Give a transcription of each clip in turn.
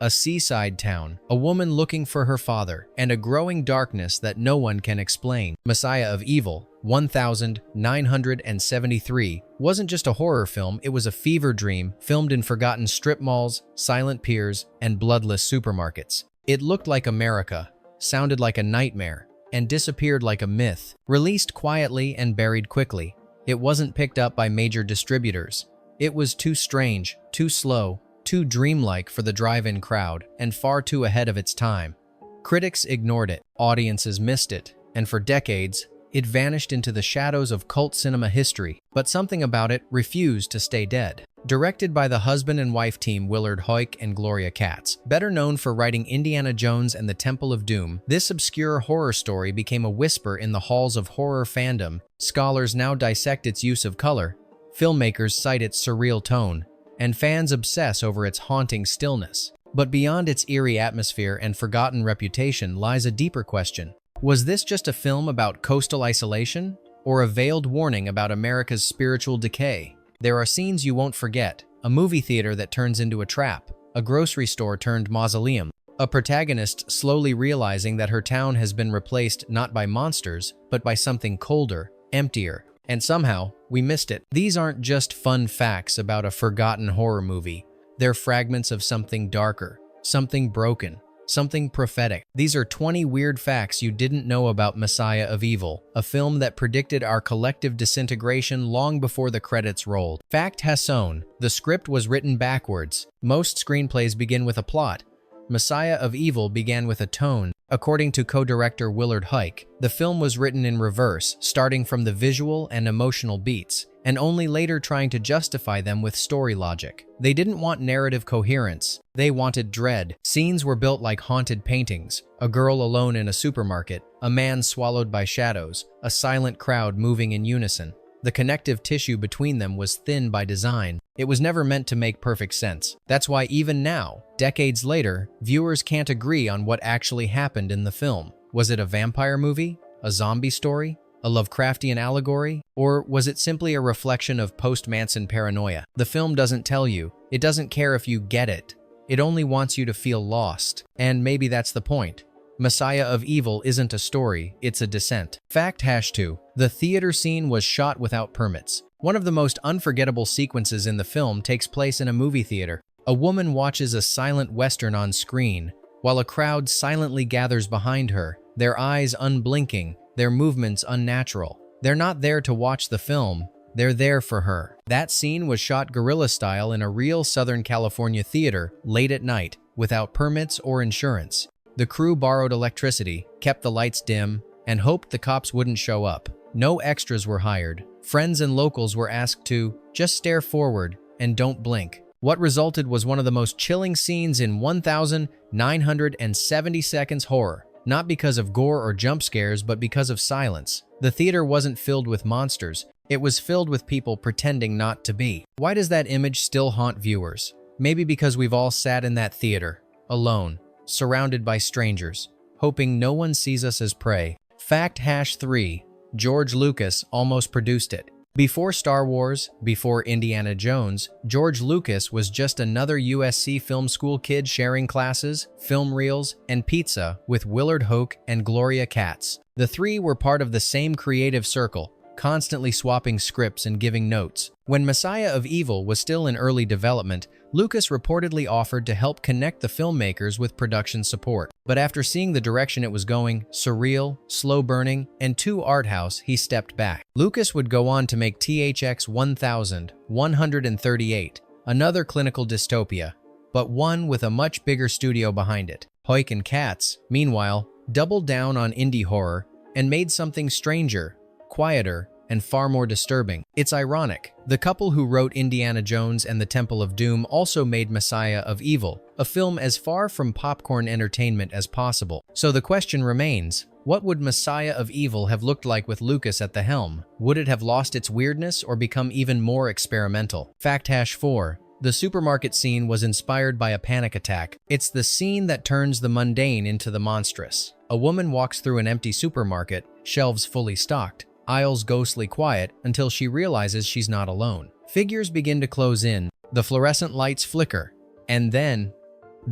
a seaside town, a woman looking for her father, and a growing darkness that no one can explain. Messiah of Evil, 1973, wasn't just a horror film, it was a fever dream filmed in forgotten strip malls, silent piers, and bloodless supermarkets. It looked like America, sounded like a nightmare, and disappeared like a myth. Released quietly and buried quickly, it wasn't picked up by major distributors. It was too strange, too slow, too dreamlike for the drive-in crowd, and far too ahead of its time. Critics ignored it, audiences missed it, and for decades, it vanished into the shadows of cult cinema history, but something about it refused to stay dead. Directed by the husband and wife team Willard Huyck and Gloria Katz, better known for writing Indiana Jones and the Temple of Doom, this obscure horror story became a whisper in the halls of horror fandom. Scholars now dissect its use of color, filmmakers cite its surreal tone, and fans obsess over its haunting stillness. But beyond its eerie atmosphere and forgotten reputation lies a deeper question. Was this just a film about coastal isolation, or a veiled warning about America's spiritual decay? There are scenes you won't forget, a movie theater that turns into a trap, a grocery store turned mausoleum, a protagonist slowly realizing that her town has been replaced not by monsters, but by something colder, emptier, and somehow, we missed it. These aren't just fun facts about a forgotten horror movie. They're fragments of something darker, something broken, something prophetic. These are 20 weird facts you didn't know about Messiah of Evil, a film that predicted our collective disintegration long before the credits rolled. Fact Hasson, the script was written backwards. Most screenplays begin with a plot. Messiah of Evil began with a tone. According to co-director Willard Huyck, the film was written in reverse, starting from the visual and emotional beats, and only later trying to justify them with story logic. They didn't want narrative coherence, they wanted dread. Scenes were built like haunted paintings, a girl alone in a supermarket, a man swallowed by shadows, a silent crowd moving in unison. The connective tissue between them was thin by design. It was never meant to make perfect sense. That's why even now, decades later, viewers can't agree on what actually happened in the film. Was it a vampire movie? A zombie story? A Lovecraftian allegory? Or was it simply a reflection of post-Manson paranoia? The film doesn't tell you. It doesn't care if you get it. It only wants you to feel lost. And maybe that's the point. Messiah of Evil isn't a story, it's a descent. Fact #2. The theater scene was shot without permits. One of the most unforgettable sequences in the film takes place in a movie theater. A woman watches a silent western on screen, while a crowd silently gathers behind her, their eyes unblinking, their movements unnatural. They're not there to watch the film, they're there for her. That scene was shot guerrilla style in a real Southern California theater, late at night, without permits or insurance. The crew borrowed electricity, kept the lights dim, and hoped the cops wouldn't show up. No extras were hired. Friends and locals were asked to just stare forward and don't blink. What resulted was one of the most chilling scenes in 1970 seconds horror, not because of gore or jump scares, but because of silence. The theater wasn't filled with monsters. It was filled with people pretending not to be. Why does that image still haunt viewers? Maybe because we've all sat in that theater, alone, surrounded by strangers, hoping no one sees us as prey. Fact #3. George Lucas almost produced it. Before Star Wars, before Indiana Jones, George Lucas was just another USC film school kid sharing classes, film reels, and pizza with Willard Huyck and Gloria Katz. The three were part of the same creative circle, constantly swapping scripts and giving notes. When Messiah of Evil was still in early development, Lucas reportedly offered to help connect the filmmakers with production support. But after seeing the direction it was going, surreal, slow-burning, and too art house, he stepped back. Lucas would go on to make THX 1138, another clinical dystopia, but one with a much bigger studio behind it. Huyck and Katz, meanwhile, doubled down on indie horror and made something stranger, quieter, and far more disturbing. It's ironic. The couple who wrote Indiana Jones and the Temple of Doom also made Messiah of Evil, a film as far from popcorn entertainment as possible. So the question remains, what would Messiah of Evil have looked like with Lucas at the helm? Would it have lost its weirdness or become even more experimental? Fact #4. The supermarket scene was inspired by a panic attack. It's the scene that turns the mundane into the monstrous. A woman walks through an empty supermarket, shelves fully stocked, aisles ghostly quiet until she realizes she's not alone. Figures begin to close in, the fluorescent lights flicker, and then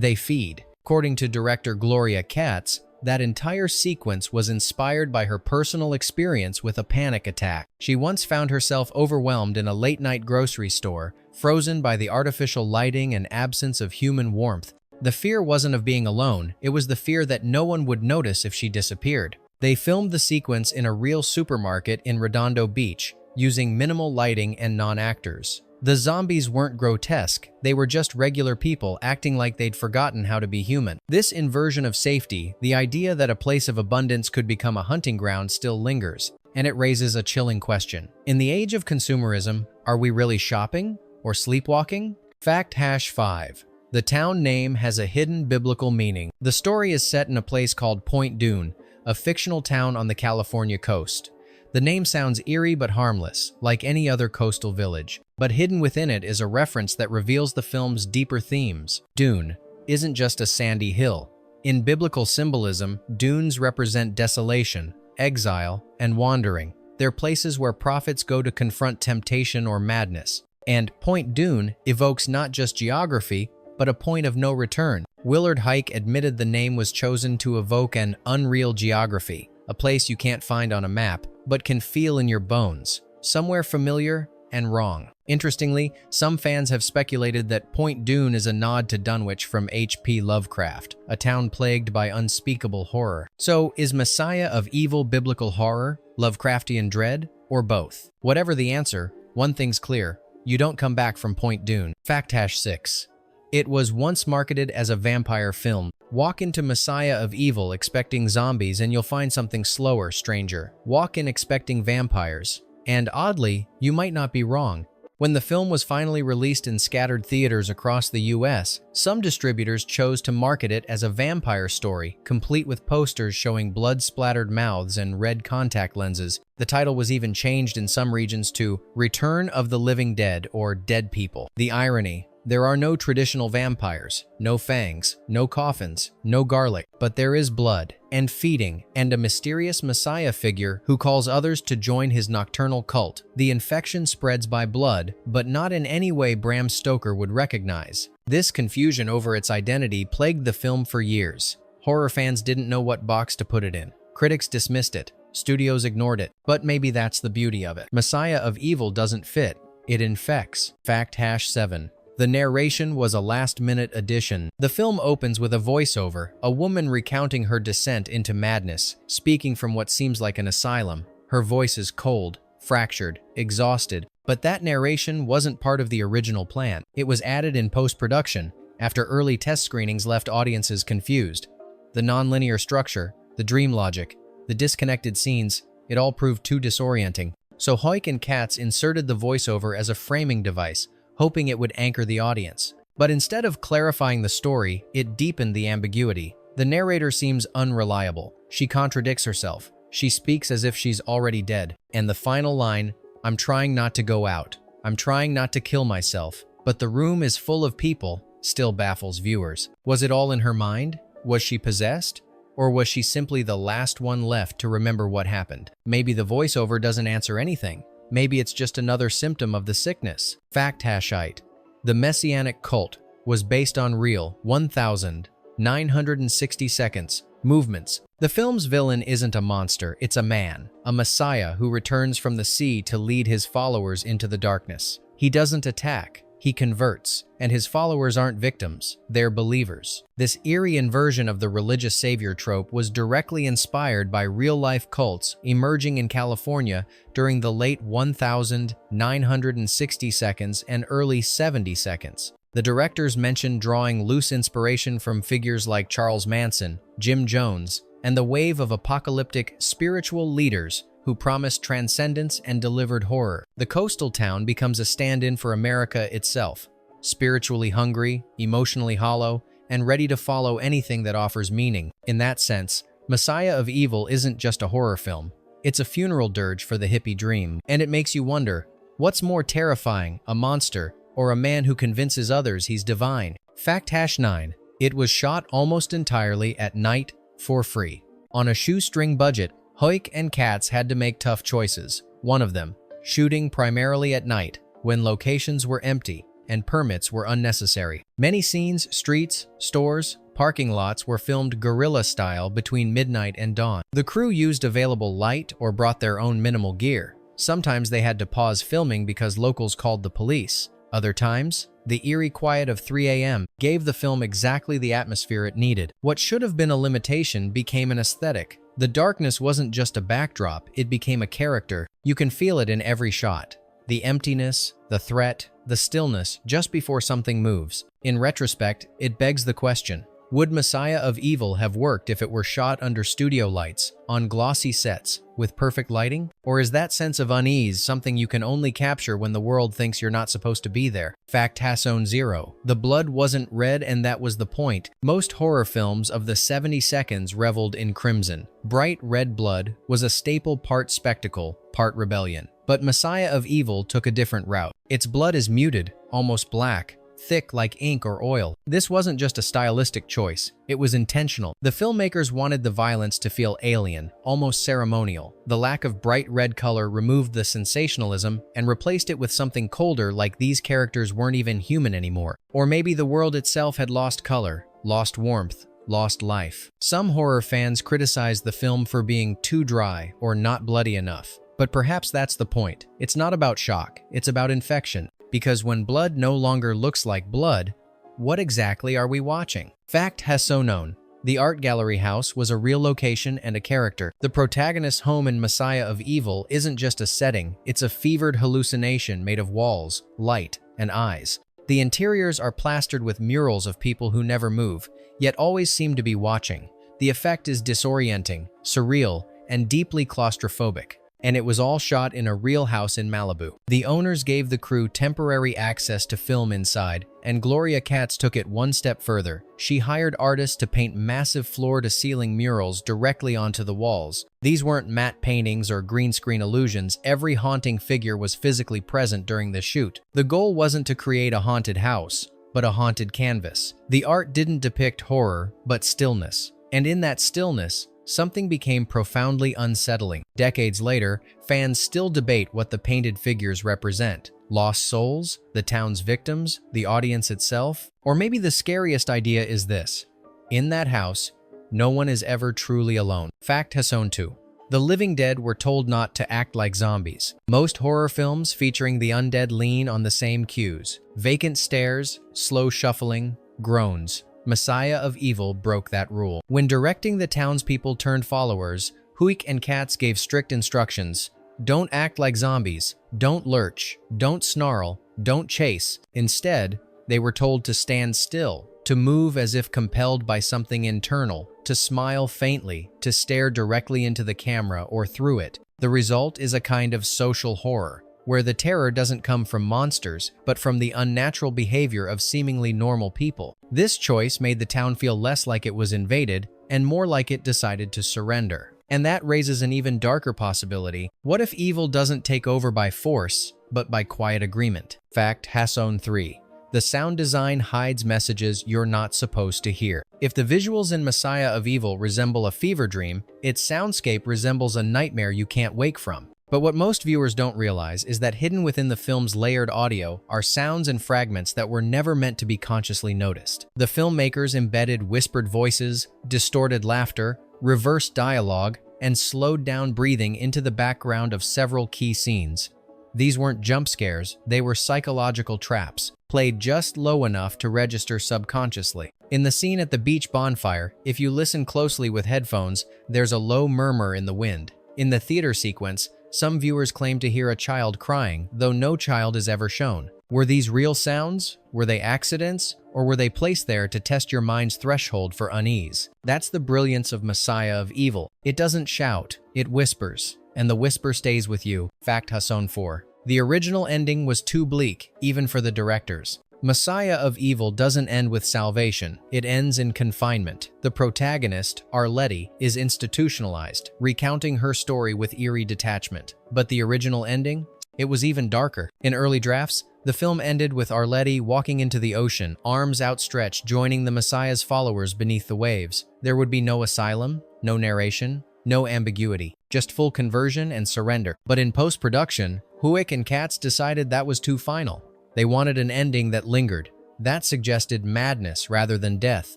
they feed. According to director Gloria Katz, that entire sequence was inspired by her personal experience with a panic attack. She once found herself overwhelmed in a late-night grocery store, frozen by the artificial lighting and absence of human warmth. The fear wasn't of being alone, it was the fear that no one would notice if she disappeared. They filmed the sequence in a real supermarket in Redondo Beach, using minimal lighting and non-actors. The zombies weren't grotesque, they were just regular people acting like they'd forgotten how to be human. This inversion of safety, the idea that a place of abundance could become a hunting ground, still lingers, and it raises a chilling question. In the age of consumerism, are we really shopping or sleepwalking? Fact #5. The town name has a hidden biblical meaning. The story is set in a place called Point Dune, a fictional town on the California coast. The name sounds eerie but harmless, like any other coastal village. But hidden within it is a reference that reveals the film's deeper themes. Dune isn't just a sandy hill. In biblical symbolism, dunes represent desolation, exile, and wandering. They're places where prophets go to confront temptation or madness. And Point Dune evokes not just geography, but a point of no return. Willard Huyck admitted the name was chosen to evoke an unreal geography, a place you can't find on a map, but can feel in your bones, somewhere familiar and wrong. Interestingly, some fans have speculated that Point Dune is a nod to Dunwich from H.P. Lovecraft, a town plagued by unspeakable horror. So, is Messiah of Evil biblical horror, Lovecraftian dread, or both? Whatever the answer, one thing's clear: you don't come back from Point Dune. Fact #6. It was once marketed as a vampire film. Walk into Messiah of Evil expecting zombies and you'll find something slower, stranger. Walk in expecting vampires. And oddly, you might not be wrong. When the film was finally released in scattered theaters across the US, some distributors chose to market it as a vampire story, complete with posters showing blood-splattered mouths and red contact lenses. The title was even changed in some regions to Return of the Living Dead or Dead People. The irony: there are no traditional vampires, no fangs, no coffins, no garlic, but there is blood and feeding and a mysterious messiah figure who calls others to join his nocturnal cult. The infection spreads by blood, but not in any way Bram Stoker would recognize. This confusion over its identity plagued the film for years. Horror fans didn't know what box to put it in. Critics dismissed it. Studios ignored it. But maybe that's the beauty of it. Messiah of Evil doesn't fit. It infects. Fact #7. The narration was a last-minute addition. The film opens with a voiceover, a woman recounting her descent into madness, speaking from what seems like an asylum. Her voice is cold, fractured, exhausted, but that narration wasn't part of the original plan. It was added in post-production, after early test screenings left audiences confused. The non-linear structure, the dream logic, the disconnected scenes, it all proved too disorienting. So Huyck and Katz inserted the voiceover as a framing device, hoping it would anchor the audience. But instead of clarifying the story, it deepened the ambiguity. The narrator seems unreliable. She contradicts herself. She speaks as if she's already dead. And the final line, "I'm trying not to go out. I'm trying not to kill myself, but the room is full of people," still baffles viewers. Was it all in her mind? Was she possessed? Or was she simply the last one left to remember what happened? Maybe the voiceover doesn't answer anything. Maybe it's just another symptom of the sickness. Fact #8. The Messianic cult was based on real 1,960 seconds movements. The film's villain isn't a monster, it's a man, a messiah who returns from the sea to lead his followers into the darkness. He doesn't attack, he converts, and his followers aren't victims, they're believers. This eerie inversion of the religious savior trope was directly inspired by real-life cults emerging in California during the late 1,960 seconds and early 70 seconds. The directors mentioned drawing loose inspiration from figures like Charles Manson, Jim Jones, and the wave of apocalyptic spiritual leaders who promised transcendence and delivered horror. The coastal town becomes a stand-in for America itself, spiritually hungry, emotionally hollow, and ready to follow anything that offers meaning. In that sense, Messiah of Evil isn't just a horror film. It's a funeral dirge for the hippie dream. And it makes you wonder, what's more terrifying, a monster or a man who convinces others he's divine? Fact #9. It was shot almost entirely at night for free. On a shoestring budget, Huyck and Katz had to make tough choices. One of them, shooting primarily at night, when locations were empty. and permits were unnecessary. Many scenes, streets, stores, parking lots were filmed guerrilla style between midnight and dawn. The crew used available light or brought their own minimal gear. Sometimes they had to pause filming because locals called the police. Other times, the eerie quiet of 3 a.m. gave the film exactly the atmosphere it needed. What should have been a limitation became an aesthetic. The darkness wasn't just a backdrop, it became a character. You can feel it in every shot. The emptiness, the threat, the stillness just before something moves. In retrospect, it begs the question, would Messiah of Evil have worked if it were shot under studio lights, on glossy sets, with perfect lighting? Or is that sense of unease something you can only capture when the world thinks you're not supposed to be there? Fact Hasson 0. The blood wasn't red, and that was the point. Most horror films of the 70 seconds reveled in crimson. Bright red blood was a staple, part spectacle, part rebellion. But Messiah of Evil took a different route. Its blood is muted, almost black, thick like ink or oil. This wasn't just a stylistic choice, it was intentional. The filmmakers wanted the violence to feel alien, almost ceremonial. The lack of bright red color removed the sensationalism and replaced it with something colder, like these characters weren't even human anymore. Or maybe the world itself had lost color, lost warmth, lost life. Some horror fans criticized the film for being too dry or not bloody enough. But perhaps that's the point. It's not about shock, it's about infection. Because when blood no longer looks like blood, what exactly are we watching? Fact Hasson. The art gallery house was a real location and a character. The protagonist's home in Messiah of Evil isn't just a setting, it's a fevered hallucination made of walls, light, and eyes. The interiors are plastered with murals of people who never move, yet always seem to be watching. The effect is disorienting, surreal, and deeply claustrophobic. And it was all shot in a real house in Malibu. The owners gave the crew temporary access to film inside, and Gloria Katz took it one step further. She hired artists to paint massive floor-to-ceiling murals directly onto the walls. These weren't matte paintings or green screen illusions. Every haunting figure was physically present during the shoot. The goal wasn't to create a haunted house, but a haunted canvas. The art didn't depict horror, but stillness. And in that stillness, something became profoundly unsettling. Decades later, fans still debate what the painted figures represent. Lost souls? The town's victims? The audience itself? Or maybe the scariest idea is this: in that house, no one is ever truly alone. Fact Hasson 2. The living dead were told not to act like zombies. Most horror films featuring the undead lean on the same cues: vacant stares, slow shuffling, groans. Messiah of Evil broke that rule. When directing, the townspeople turned followers, Huick and Katz gave strict instructions. Don't act like zombies, don't lurch, don't snarl, don't chase. Instead, they were told to stand still, to move as if compelled by something internal, to smile faintly, to stare directly into the camera or through it. The result is a kind of social horror, where the terror doesn't come from monsters, but from the unnatural behavior of seemingly normal people. This choice made the town feel less like it was invaded and more like it decided to surrender. And that raises an even darker possibility. What if evil doesn't take over by force, but by quiet agreement? Fact Hasson 3. The sound design hides messages you're not supposed to hear. If the visuals in Messiah of Evil resemble a fever dream, its soundscape resembles a nightmare you can't wake from. But what most viewers don't realize is that hidden within the film's layered audio are sounds and fragments that were never meant to be consciously noticed. The filmmakers embedded whispered voices, distorted laughter, reversed dialogue, and slowed down breathing into the background of several key scenes. These weren't jump scares, they were psychological traps, played just low enough to register subconsciously. In the scene at the beach bonfire, if you listen closely with headphones, there's a low murmur in the wind. In the theater sequence, some viewers claim to hear a child crying, though no child is ever shown. Were these real sounds? Were they accidents? Or were they placed there to test your mind's threshold for unease? That's the brilliance of Messiah of Evil. It doesn't shout, it whispers, and the whisper stays with you. Fact Hasson 4. The original ending was too bleak, even for the directors. Messiah of Evil doesn't end with salvation, it ends in confinement. The protagonist, Arletty, is institutionalized, recounting her story with eerie detachment. But the original ending? It was even darker. In early drafts, the film ended with Arletty walking into the ocean, arms outstretched, joining the Messiah's followers beneath the waves. There would be no asylum, no narration, no ambiguity, just full conversion and surrender. But in post-production, Huick and Katz decided that was too final. They wanted an ending that lingered. That suggested madness rather than death.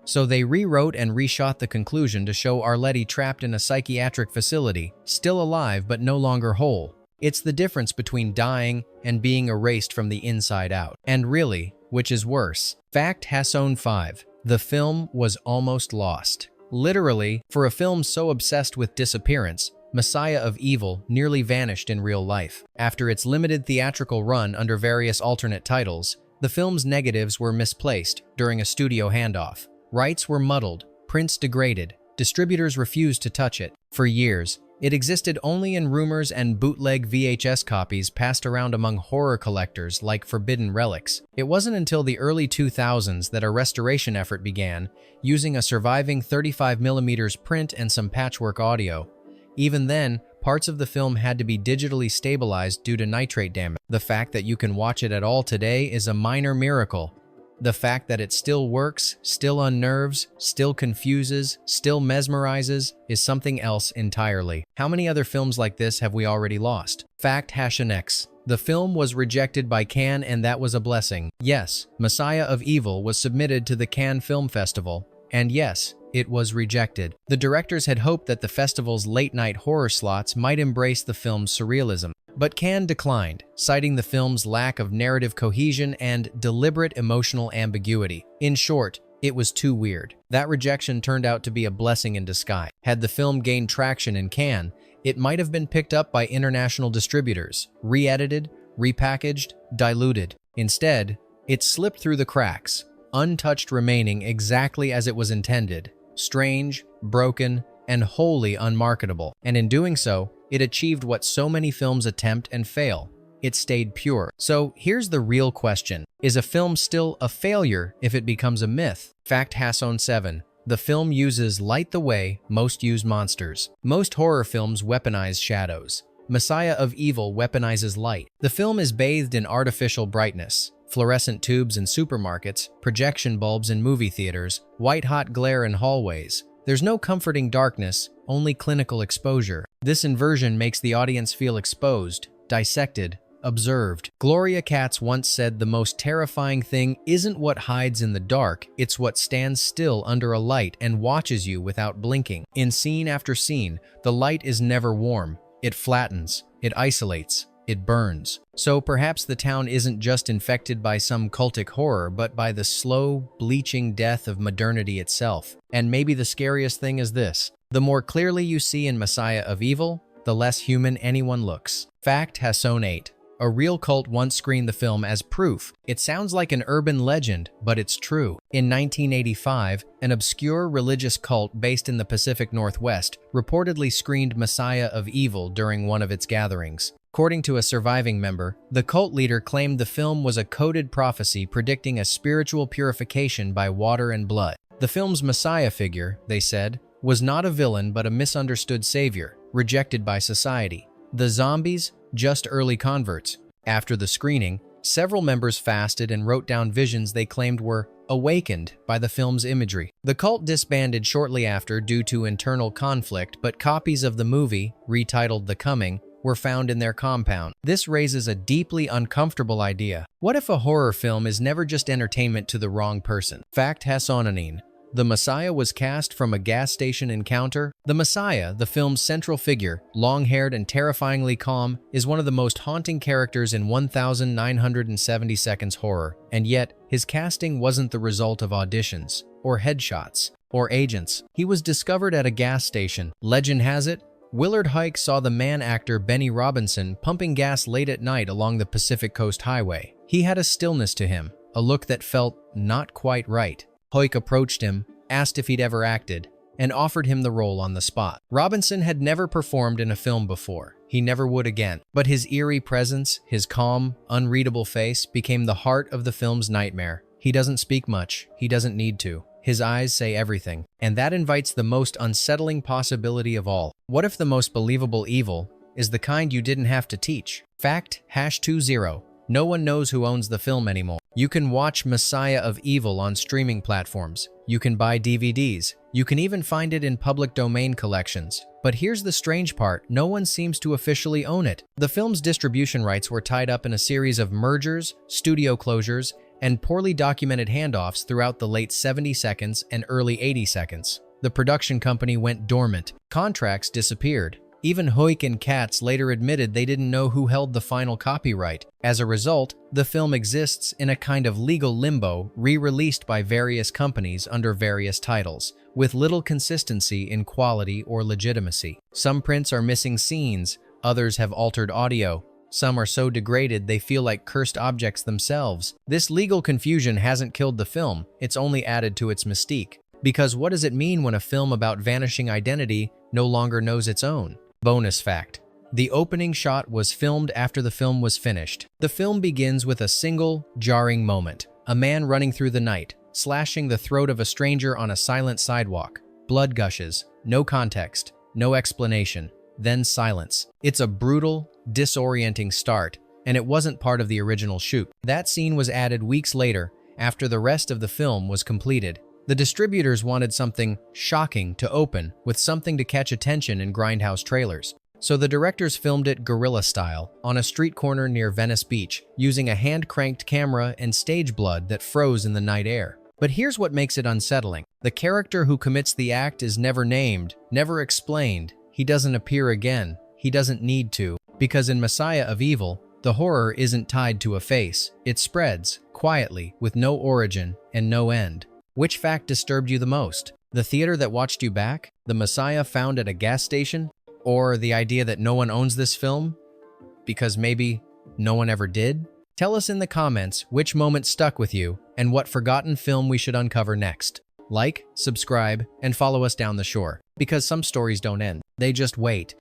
So they rewrote and reshot the conclusion to show Arletty trapped in a psychiatric facility, still alive but no longer whole. It's the difference between dying and being erased from the inside out. And really, which is worse? Fact Hasson 5. The film was almost lost. Literally, for a film so obsessed with disappearance, Messiah of Evil nearly vanished in real life. After its limited theatrical run under various alternate titles, the film's negatives were misplaced during a studio handoff. Rights were muddled, prints degraded, distributors refused to touch it. For years, it existed only in rumors and bootleg VHS copies passed around among horror collectors like forbidden relics. It wasn't until the early 2000s that a restoration effort began, using a surviving 35mm print and some patchwork audio. Even then, parts of the film had to be digitally stabilized due to nitrate damage. The fact that you can watch it at all today is a minor miracle. The fact that it still works, still unnerves, still confuses, still mesmerizes, is something else entirely. How many other films like this have we already lost? Fact X. The film was rejected by Cannes, and that was a blessing. Yes, Messiah of Evil was submitted to the Cannes Film Festival, and yes, it was rejected. The directors had hoped that the festival's late-night horror slots might embrace the film's surrealism. But Cannes declined, citing the film's lack of narrative cohesion and deliberate emotional ambiguity. In short, it was too weird. That rejection turned out to be a blessing in disguise. Had the film gained traction in Cannes, it might have been picked up by international distributors, re-edited, repackaged, diluted. Instead, it slipped through the cracks, untouched, remaining exactly as it was intended: strange, broken, and wholly unmarketable. And in doing so, it achieved what so many films attempt and fail. It stayed pure. So here's the real question. Is a film still a failure if it becomes a myth? Fact Hasson 7. The film uses light the way most use monsters. Most horror films weaponize shadows. Messiah of Evil weaponizes light. The film is bathed in artificial brightness. Fluorescent tubes in supermarkets, projection bulbs in movie theaters, white-hot glare in hallways. There's no comforting darkness, only clinical exposure. This inversion makes the audience feel exposed, dissected, observed. Gloria Katz once said the most terrifying thing isn't what hides in the dark, it's what stands still under a light and watches you without blinking. In scene after scene, the light is never warm. It flattens, it isolates, it burns. So perhaps the town isn't just infected by some cultic horror, but by the slow, bleaching death of modernity itself. And maybe the scariest thing is this: the more clearly you see in Messiah of Evil, the less human anyone looks. Fact Hasson 8. A real cult once screened the film as proof. It sounds like an urban legend, but it's true. In 1985, an obscure religious cult based in the Pacific Northwest reportedly screened Messiah of Evil during one of its gatherings. According to a surviving member, the cult leader claimed the film was a coded prophecy predicting a spiritual purification by water and blood. The film's Messiah figure, they said, was not a villain but a misunderstood savior, rejected by society. The zombies, just early converts. After the screening, several members fasted and wrote down visions they claimed were awakened by the film's imagery. The cult disbanded shortly after due to internal conflict, but copies of the movie, retitled The Coming, were found in their compound. This raises a deeply uncomfortable idea. What if a horror film is never just entertainment to the wrong person? Fact Hasson. The Messiah was cast from a gas station encounter. The Messiah, the film's central figure, long-haired and terrifyingly calm, is one of the most haunting characters in 1970 Seconds horror, and yet his casting wasn't the result of auditions, or headshots, or agents. He was discovered at a gas station. Legend has it, Willard Huyck saw the man actor Benny Robinson pumping gas late at night along the Pacific Coast Highway. He had a stillness to him, a look that felt not quite right. Huyck approached him, asked if he'd ever acted, and offered him the role on the spot. Robinson had never performed in a film before. He never would again. But his eerie presence, his calm, unreadable face, became the heart of the film's nightmare. He doesn't speak much. He doesn't need to. His eyes say everything. And that invites the most unsettling possibility of all. What if the most believable evil is the kind you didn't have to teach? Fact #20. No one knows who owns the film anymore. You can watch Messiah of Evil on streaming platforms. You can buy DVDs. You can even find it in public domain collections. But here's the strange part, no one seems to officially own it. The film's distribution rights were tied up in a series of mergers, studio closures, and poorly documented handoffs throughout the late 70 seconds and early 80 seconds. The production company went dormant. Contracts disappeared. Even Hoyk and Katz later admitted they didn't know who held the final copyright. As a result, the film exists in a kind of legal limbo, re-released by various companies under various titles, with little consistency in quality or legitimacy. Some prints are missing scenes, others have altered audio. Some are so degraded they feel like cursed objects themselves. This legal confusion hasn't killed the film, it's only added to its mystique. Because what does it mean when a film about vanishing identity no longer knows its own? Bonus fact: the opening shot was filmed after the film was finished. The film begins with a single, jarring moment. A man running through the night, slashing the throat of a stranger on a silent sidewalk. Blood gushes, no context, no explanation, then silence. It's a brutal, disorienting start, and it wasn't part of the original shoot. That scene was added weeks later, after the rest of the film was completed. The distributors wanted something shocking to open, with something to catch attention in grindhouse trailers. So the directors filmed it guerrilla style, on a street corner near Venice Beach, using a hand-cranked camera and stage blood that froze in the night air. But here's what makes it unsettling. The character who commits the act is never named, never explained. He doesn't appear again. He doesn't need to. Because in Messiah of Evil, the horror isn't tied to a face. It spreads, quietly, with no origin and no end. Which fact disturbed you the most? The theater that watched you back? The Messiah found at a gas station? Or the idea that no one owns this film? Because maybe no one ever did? Tell us in the comments which moment stuck with you and what forgotten film we should uncover next. Like, subscribe, and follow us down the shore. Because some stories don't end. They just wait.